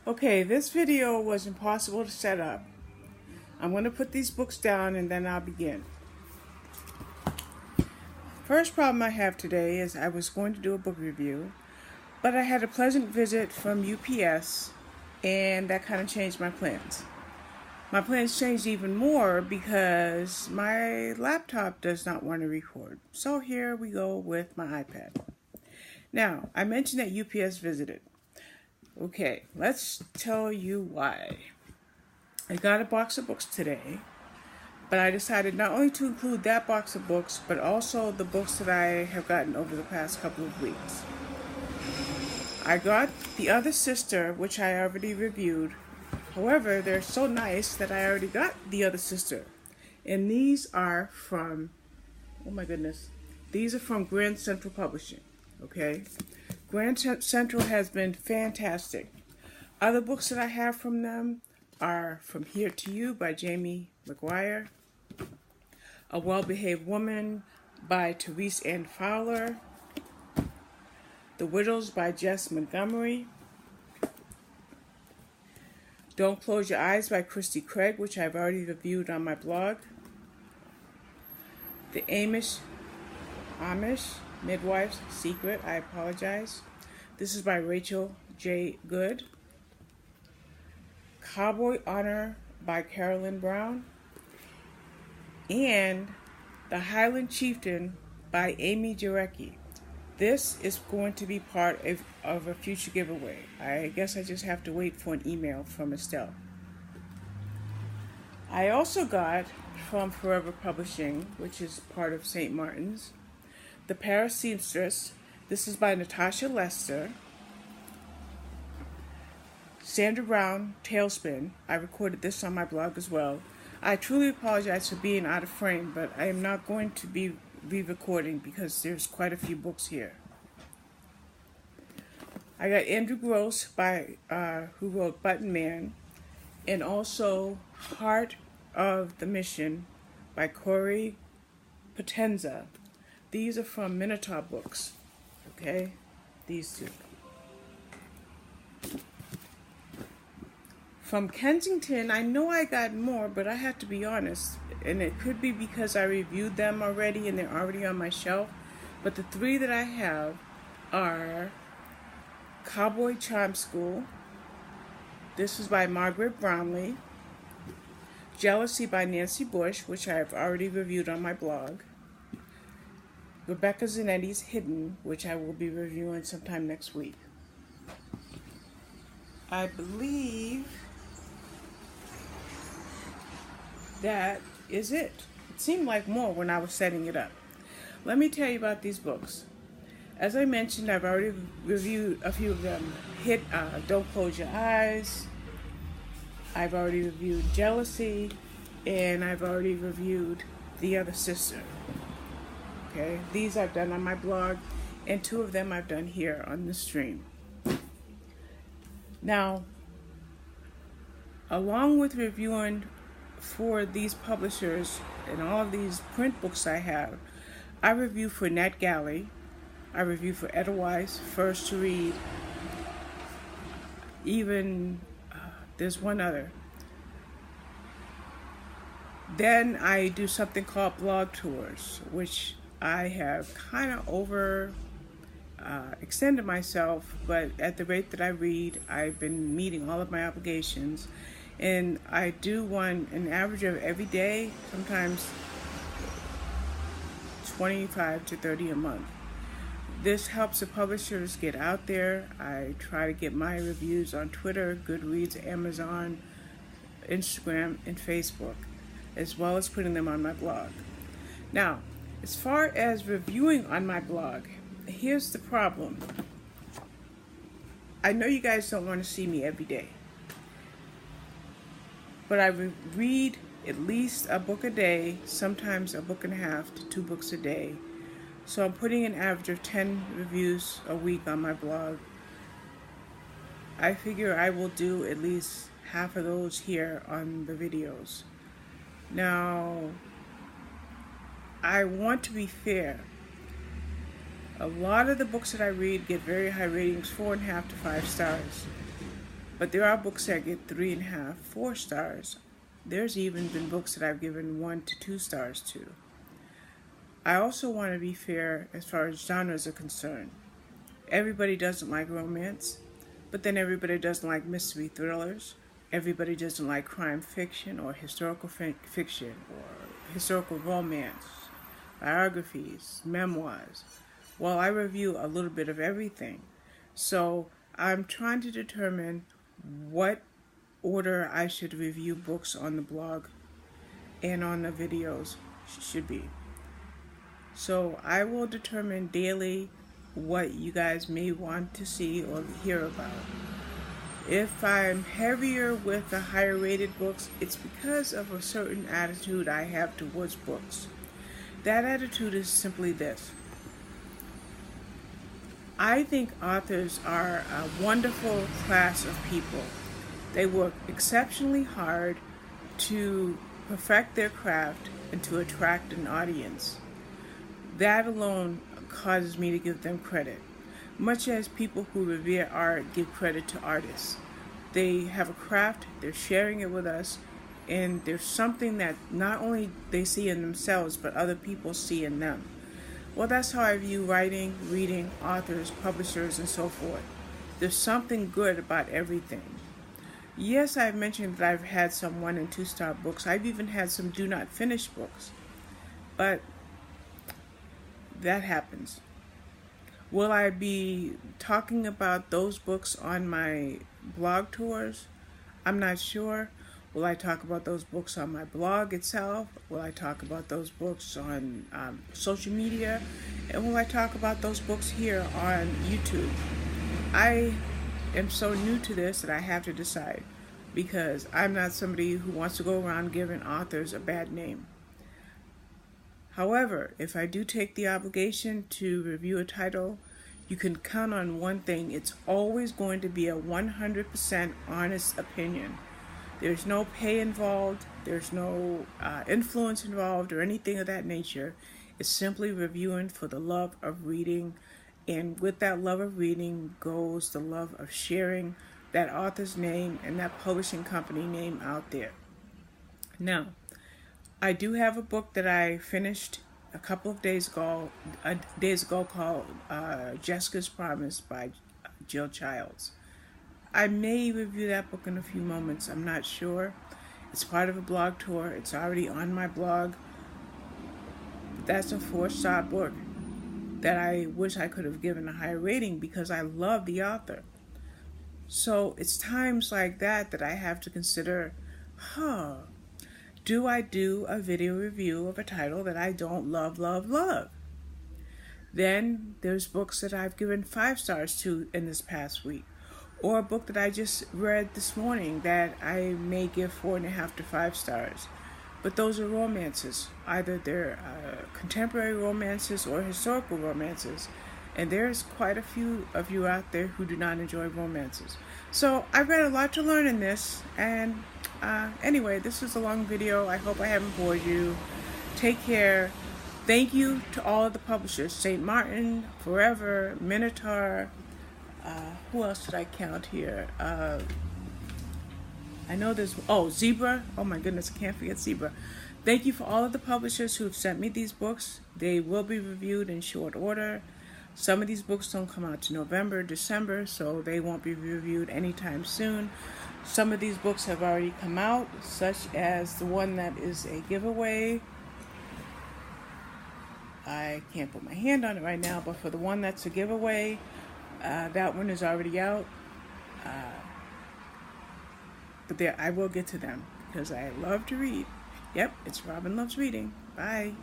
Okay, this video was impossible to set up. I'm going to put these books down and then I'll begin. First problem I have today is I was going to do a book review, but I had a pleasant visit from UPS and that kind of changed my plans. My plans changed even more because my laptop does not want to record. So here we go with my iPad. Now, I mentioned that UPS visited. Okay, let's tell you why. I got a box of books today, but I decided not only to include that box of books, but also the books that I have gotten over the past couple of weeks. I got The Other Sister, which I already reviewed. However, they're so nice that I already got The Other Sister. And these are from, oh my goodness, these are from Grand Central Publishing, okay? Grand Central has been fantastic. Other books that I have from them are From Here to You by Jamie McGuire, A Well-Behaved Woman by Therese Ann Fowler, The Widows by Jess Montgomery, Don't Close Your Eyes by Christy Craig, which I've already reviewed on my blog, The Amish Midwife's Secret, I apologize. This is by Rachel J. Good. Cowboy Honor by Carolyn Brown. And The Highland Chieftain by Amy Jarecki. This is going to be part of a future giveaway. I guess I just have to wait for an email from Estelle. I also got from Forever Publishing, which is part of St. Martin's, The Paris Seamstress. This is by Natasha Lester. Sandra Brown, Tailspin. I recorded this on my blog as well. I truly apologize for being out of frame, but I am not going to be re-recording because there's quite a few books here. I got Andrew Gross who wrote Button Man, and also Heart of the Mission by Corey Potenza. These are from Minotaur Books, okay? These two. From Kensington, I know I got more, but I have to be honest, and it could be because I reviewed them already and they're already on my shelf, but the three that I have are Cowboy Charm School. This is by Margaret Brownlee. Jealousy by Nancy Bush, which I've already reviewed on my blog. Rebecca Zanetti's Hidden, which I will be reviewing sometime next week. I believe that is it. It seemed like more when I was setting it up. Let me tell you about these books. As I mentioned, I've already reviewed a few of them. Don't Close Your Eyes. I've already reviewed Jealousy, and I've already reviewed The Other Sister. Okay, these I've done on my blog, and two of them I've done here on the stream. Now, along with reviewing for these publishers and all of these print books I have, I review for NetGalley, I review for Edelweiss, First to Read, even there's one other. Then I do something called blog tours, which I have kind of extended myself, but at the rate that I read, I've been meeting all of my obligations. And I do one an average of every day, sometimes 25 to 30 a month. This helps the publishers get out there. I try to get my reviews on Twitter, Goodreads, Amazon, Instagram, and Facebook, as well as putting them on my blog. Now, as far as reviewing on my blog, here's the problem. I know you guys don't want to see me every day, but I read at least a book a day, sometimes a book and a half to 2 books a day. So I'm putting an average of 10 reviews a week on my blog. I figure I will do at least half of those here on the videos. Now, I want to be fair. A lot of the books that I read get very high ratings, 4.5 to 5 stars. But there are books that get 3.5, 4 stars. There's even been books that I've given 1 to 2 stars to. I also want to be fair as far as genres are concerned. Everybody doesn't like romance, but then everybody doesn't like mystery thrillers. Everybody doesn't like crime fiction or historical fiction or historical romance, biographies, memoirs. Well, I review a little bit of everything. So I'm trying to determine what order I should review books on the blog and on the videos should be. So I will determine daily what you guys may want to see or hear about. If I'm heavier with the higher rated books, it's because of a certain attitude I have towards books. That attitude is simply this. I think authors are a wonderful class of people. They work exceptionally hard to perfect their craft and to attract an audience. That alone causes me to give them credit. Much as people who revere art give credit to artists. They have a craft, they're sharing it with us, and there's something that not only they see in themselves, but other people see in them. Well, that's how I view writing, reading, authors, publishers, and so forth. There's something good about everything. Yes, I've mentioned that I've had some 1 and 2 star books. I've even had some do not finish books. But that happens. Will I be talking about those books on my blog tours? I'm not sure. Will I talk about those books on my blog itself? Will I talk about those books on social media? And will I talk about those books here on YouTube? I am so new to this that I have to decide, because I'm not somebody who wants to go around giving authors a bad name. However, if I do take the obligation to review a title, you can count on one thing. It's always going to be a 100% honest opinion. There's no pay involved. There's no influence involved or anything of that nature. It's simply reviewing for the love of reading. And with that love of reading goes the love of sharing that author's name and that publishing company name out there. Now, I do have a book that I finished a couple of days ago called Jessica's Promise by Jill Childs. I may review that book in a few moments. I'm not sure. It's part of a blog tour. It's already on my blog. That's a 4-star book that I wish I could have given a higher rating because I love the author. So it's times like that that I have to consider, do I do a video review of a title that I don't love? Then there's books that I've given 5 stars to in this past week. Or a book that I just read this morning that I may give 4.5 to 5 stars. But those are romances. Either they're contemporary romances or historical romances. And there's quite a few of you out there who do not enjoy romances. So I've got a lot to learn in this. And anyway, this is a long video. I hope I haven't bored you. Take care. Thank you to all of the publishers. St. Martin, Forever, Minotaur. Who else did I count here? I know there's, Zebra. Oh my goodness, I can't forget Zebra. Thank you for all of the publishers who've sent me these books. They will be reviewed in short order. Some of these books don't come out to November, December, so they won't be reviewed anytime soon. Some of these books have already come out, such as the one that is a giveaway. I can't put my hand on it right now, but for the one that's a giveaway, that one is already out. But there, I will get to them because I love to read. Yep, it's Robin Loves Reading. Bye.